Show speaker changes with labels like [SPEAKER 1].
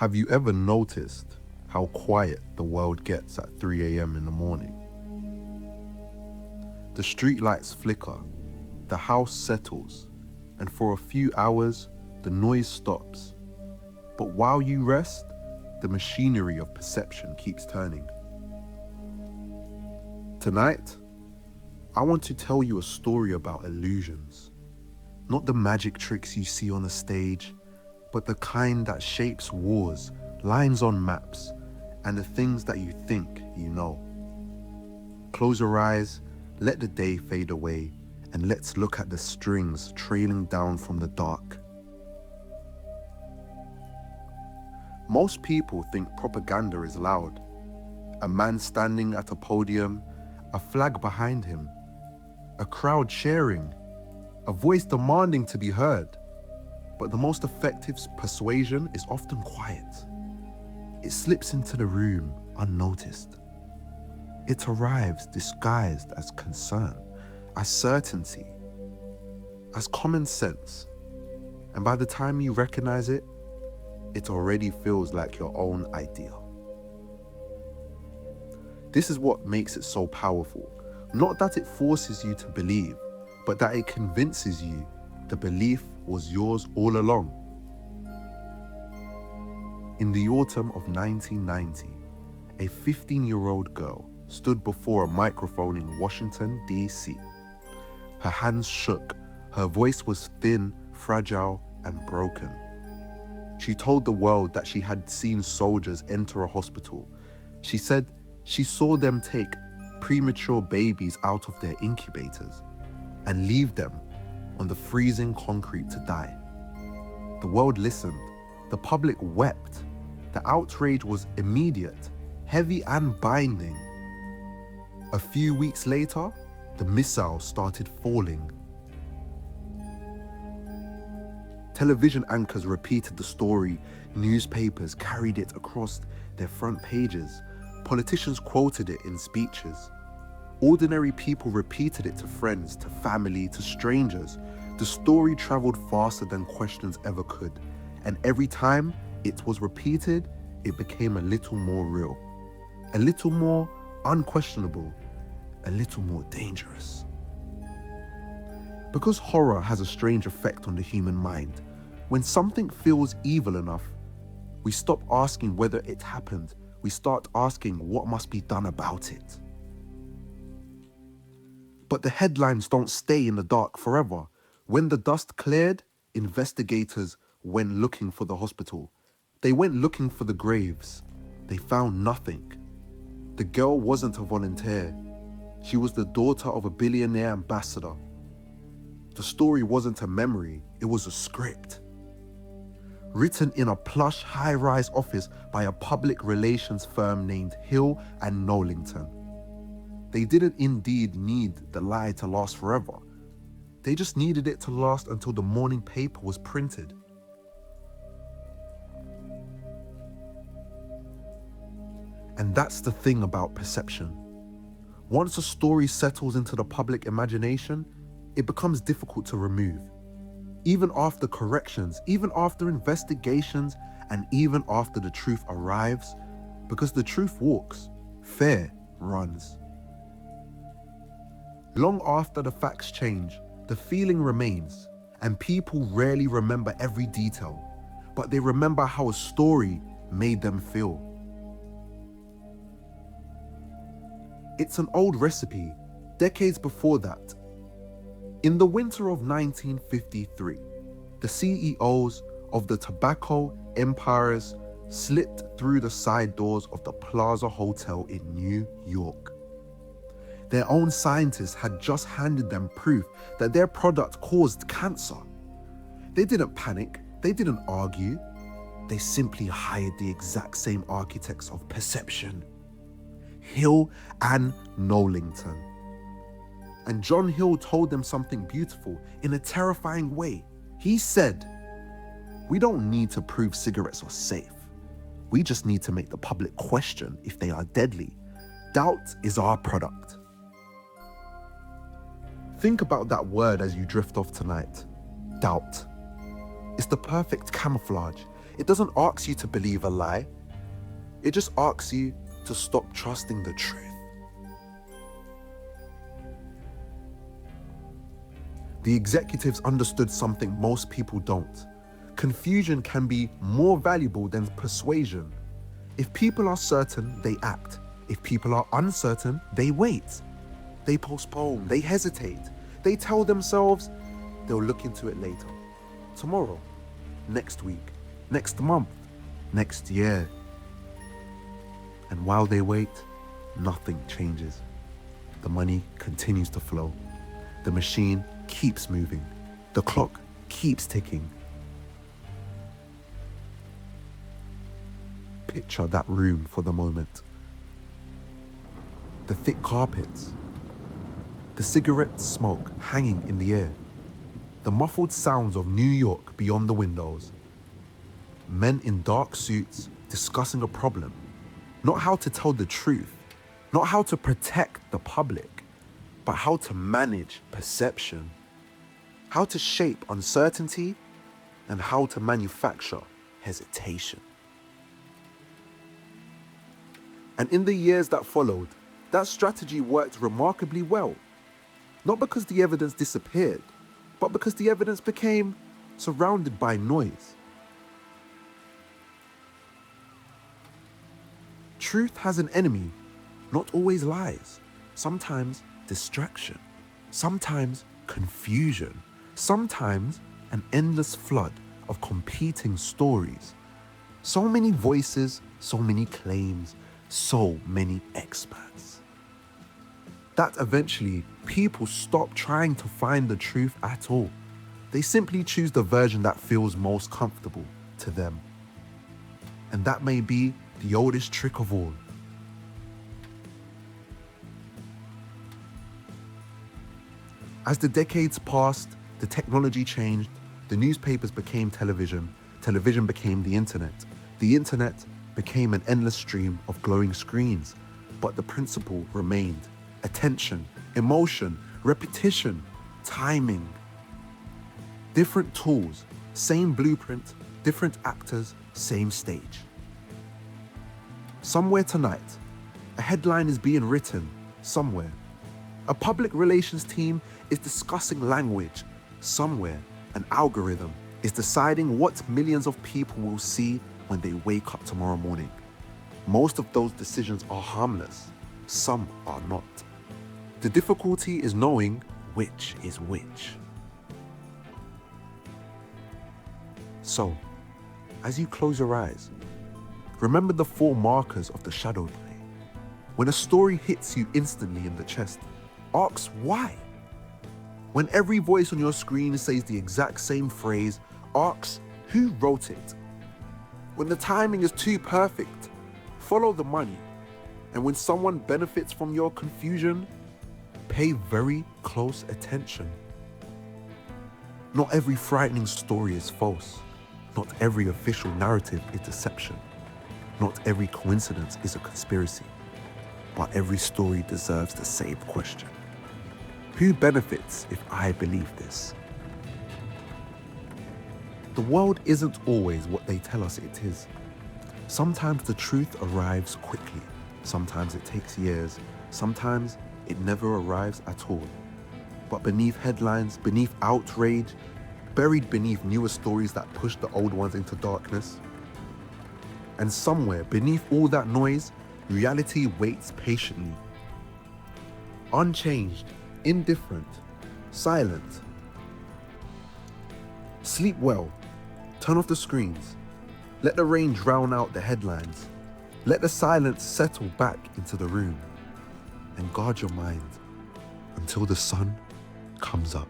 [SPEAKER 1] Have you ever noticed how quiet the world gets at 3 a.m. in the morning? The streetlights flicker, the house settles, and for a few hours, the noise stops. But while you rest, the machinery of perception keeps turning. Tonight, I want to tell you a story about illusions. Not the magic tricks you see on a stage, but the kind that shapes wars, lines on maps, and the things that you think you know. Close your eyes, let the day fade away, and let's look at the strings trailing down from the dark. Most people think propaganda is loud. A man standing at a podium, a flag behind him, a crowd cheering, a voice demanding to be heard. But the most effective persuasion is often quiet. It slips into the room unnoticed. It arrives disguised as concern, as certainty, as common sense. And by the time you recognize it, it already feels like your own idea. This is what makes it so powerful. Not that it forces you to believe, but that it convinces you the belief was yours all along. In the autumn of 1990, a 15-year-old girl stood before a microphone in Washington, D.C. Her hands shook, her voice was thin, fragile, and broken. She told the world that she had seen soldiers enter a hospital. She said she saw them take premature babies out of their incubators and leave them on the freezing concrete to die. The world listened. The public wept. The outrage was immediate, heavy and binding. A few weeks later, the missiles started falling. Television anchors repeated the story. Newspapers carried it across their front pages. Politicians quoted it in speeches. Ordinary people repeated it to friends, to family, to strangers. The story traveled faster than questions ever could. And every time it was repeated, it became a little more real, a little more unquestionable, a little more dangerous. Because horror has a strange effect on the human mind, when something feels evil enough, we stop asking whether it happened. We start asking what must be done about it. But the headlines don't stay in the dark forever. When the dust cleared, investigators went looking for the hospital. They went looking for the graves. They found nothing. The girl wasn't a volunteer. She was the daughter of a billionaire ambassador. The story wasn't a memory, it was a script. Written in a plush high-rise office by a public relations firm named Hill and Knowlington. They didn't indeed need the lie to last forever. They just needed it to last until the morning paper was printed. And that's the thing about perception. Once a story settles into the public imagination, it becomes difficult to remove. Even after corrections, even after investigations, and even after the truth arrives, because the truth walks, fear runs. Long after the facts change, the feeling remains, and people rarely remember every detail, but they remember how a story made them feel. It's an old recipe, decades before that. In the winter of 1953, the CEOs of the tobacco empires slipped through the side doors of the Plaza Hotel in New York. Their own scientists had just handed them proof that their product caused cancer. They didn't panic, they didn't argue. They simply hired the exact same architects of perception, Hill and Knowlington. And John Hill told them something beautiful in a terrifying way. He said, "We don't need to prove cigarettes are safe. We just need to make the public question if they are deadly. Doubt is our product." Think about that word as you drift off tonight. Doubt. It's the perfect camouflage. It doesn't ask you to believe a lie. It just asks you to stop trusting the truth. The executives understood something most people don't. Confusion can be more valuable than persuasion. If people are certain, they act. If people are uncertain, they wait. They postpone, they hesitate. They tell themselves they'll look into it later. Tomorrow, next week, next month, next year. And while they wait, nothing changes. The money continues to flow. The machine keeps moving. The clock keeps ticking. Picture that room for the moment. The thick carpets, the cigarette smoke hanging in the air, the muffled sounds of New York beyond the windows, men in dark suits discussing a problem, not how to tell the truth, not how to protect the public, but how to manage perception, how to shape uncertainty, and how to manufacture hesitation. And in the years that followed, that strategy worked remarkably well. Not because the evidence disappeared, but because the evidence became surrounded by noise. Truth has an enemy, not always lies, sometimes distraction, sometimes confusion, sometimes an endless flood of competing stories. So many voices, so many claims, so many experts, that eventually people stop trying to find the truth at all. They simply choose the version that feels most comfortable to them. And that may be the oldest trick of all. As the decades passed, the technology changed, the newspapers became television, television became the internet became an endless stream of glowing screens, but the principle remained: attention, emotion, repetition, timing. Different tools, same blueprint, different actors, same stage. Somewhere tonight, a headline is being written somewhere. A public relations team is discussing language somewhere. An algorithm is deciding what millions of people will see when they wake up tomorrow morning. Most of those decisions are harmless. Some are not. The difficulty is knowing which is which. So, as you close your eyes, remember the 4 markers of the shadow play. When a story hits you instantly in the chest, ask why. When every voice on your screen says the exact same phrase, ask who wrote it. When the timing is too perfect, follow the money. And when someone benefits from your confusion, pay very close attention. Not every frightening story is false. Not every official narrative is deception. Not every coincidence is a conspiracy. But every story deserves the same question. Who benefits if I believe this? The world isn't always what they tell us it is. Sometimes the truth arrives quickly. Sometimes it takes years. Sometimes it never arrives at all. But beneath headlines, beneath outrage, buried beneath newer stories that push the old ones into darkness, and somewhere beneath all that noise, reality waits patiently. Unchanged, indifferent, silent. Sleep well. Turn off the screens. Let the rain drown out the headlines. Let the silence settle back into the room. And guard your mind until the sun comes up.